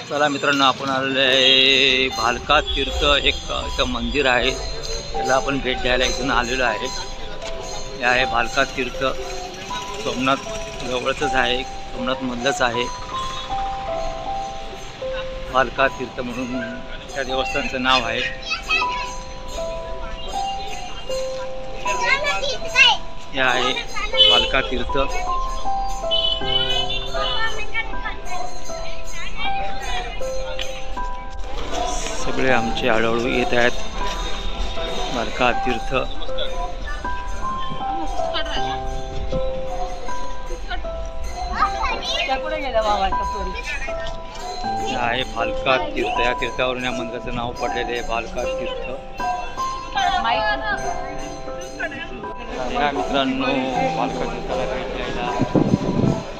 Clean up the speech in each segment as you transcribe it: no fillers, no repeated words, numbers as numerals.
चला मित्रांनो, आपण आलेलो आहे भालका तीर्थ एक इथं मंदिर आहे, त्याला आपण भेट द्यायला इथून आलेलो आहे। हे आहे भालका तीर्थ, सोमनाथ जवळच आहे, सोमनाथ मधलंच आहे। भालका तीर्थ म्हणून त्या देवस्थानचं नाव आहे। हे आहे भालका तीर्थ। सगळे आमचे हळूहळू येत आहेत भालका तीर्थ। आहे भालका तीर्थ, या तीर्थावरून या मंदिराचं नाव पडलेलं आहे भालका तीर्थ। या मित्रांनो, भालका तीर्थाला भेट द्यायला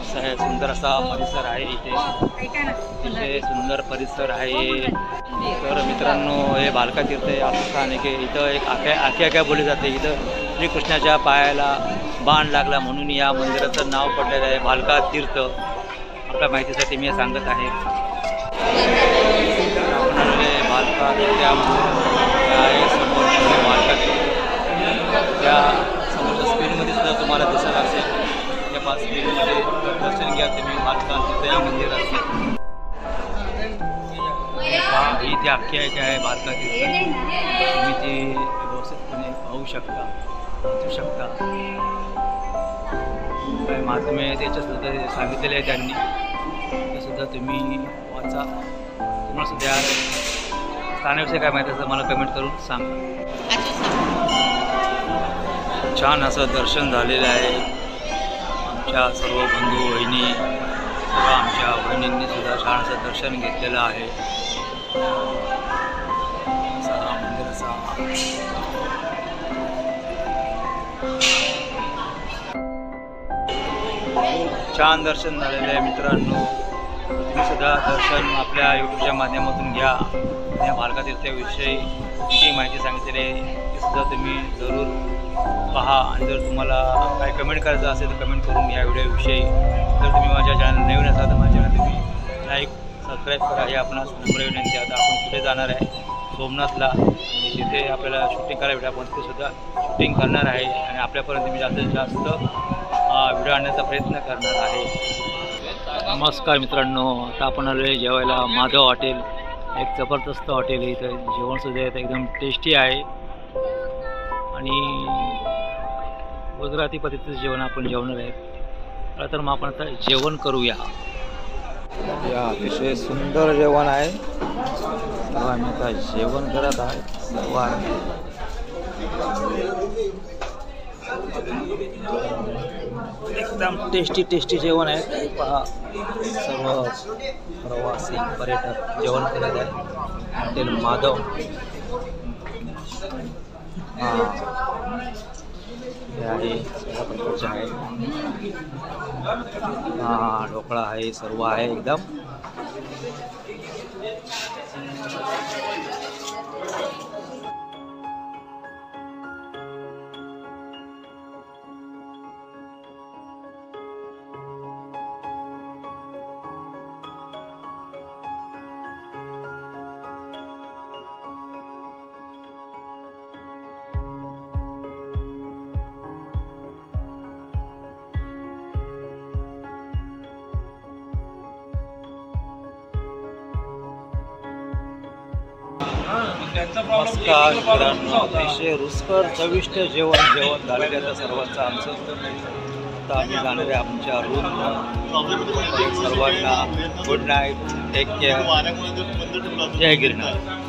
असा आहे, सुंदर असा परिसर आहे इथे सुंदर परिसर आहे। तर मित्रांनो, हे भालका तीर्थ हे असं स्थान आहे की इथं एक आख्या बोलली जाते। इथं श्रीकृष्णाच्या पायाला बाण लागला म्हणून या मंदिराचं नाव पडलेलं आहे भालका तीर्थ। आपल्या माहितीसाठी मी सांगत आहे। भालका तीर्थ आहे समोर, भालका तीर्थ त्या समोरच्या स्क्रीनमध्ये सुद्धा तुम्हाला दिसत असेल। त्या पाच स्क्रीनमध्ये दर्शन घ्या तुम्ही भालका तीर्थ या मंदिराचं। इथे आख्यायिका आहे भालका तीर्थ, तुम्ही ती व्यवस्थितपणे पाहू शकता, वाचू शकता। काय महात्म्य त्याच्यासुद्धा सांगितलेलं आहे त्यांनी, ते सुद्धा तुम्ही वाचा। तुम्हाला सुद्धा स्थानाविषयी काय माहिती असेल मला कमेंट करून सांगा। छान असं दर्शन झालेलं आहे। आमच्या सर्व बंधू बहिणी, सर्व आमच्या बहिणींनी सुद्धा छान असं दर्शन घेतलेलं आहे। छान दर्शन झालेलं आहे मित्रांनो, तुम्ही सुद्धा दर्शन आपल्या यूट्यूबच्या माध्यमातून घ्या। या भालका तीर्थाविषयी जी माहिती सांगितलेली आहे ती सुद्धा तुम्ही जरूर पहा, आणि जर तुम्हाला काय कमेंट करायचं असेल तर कमेंट करून या व्हिडिओविषयी। जर तुम्ही माझ्या चॅनल नवीन असाल तर माझ्या चॅनल तुम्ही लाईक सबस्क्राईब करा, ही आपणास नम्र विनंती। आता आपण कुठे जाणार आहे सोमनाथला, तिथे आपल्याला शूटिंग करायला भेटा, आपण तिथेसुद्धा शूटिंग करणार आहे आणि आपल्यापर्यंत मी जास्तीत जास्त व्हिडिओ आणण्याचा प्रयत्न करणार आहे। नमस्कार मित्रांनो, आता आपण आलो आहे जेवायला माधव हॉटेल, एक जबरदस्त हॉटेल आहे। इथं जेवणसुद्धा येतं, एकदम टेस्टी आहे आणि गुजराती पद्धतीचं जेवण आपण जेवणार आहे। तर मग आपण आता जेवण करूया। या अतिशय सुंदर जेवण आहे, सर्व आम्ही आता जेवण करत आहे। सर्व एकदम टेस्टी जेवण आहे। पहा, सर्व प्रवासी पर्यटक जेवण करत आहे हॉटेल माधव। हे आहे सगळ्या प्रकारचे आहे, ढोकळा आहे, सर्व आहे एकदम। नमस्कार मित्रांनो, अतिशय रुचकर चविष्ट जेवण झालेलं आहे सर्वांचं आमचं। आता आम्ही जाणार आहे आमच्या रूमला। सर्वांना गुड नाईट, टेक केअर, जय गिरनार।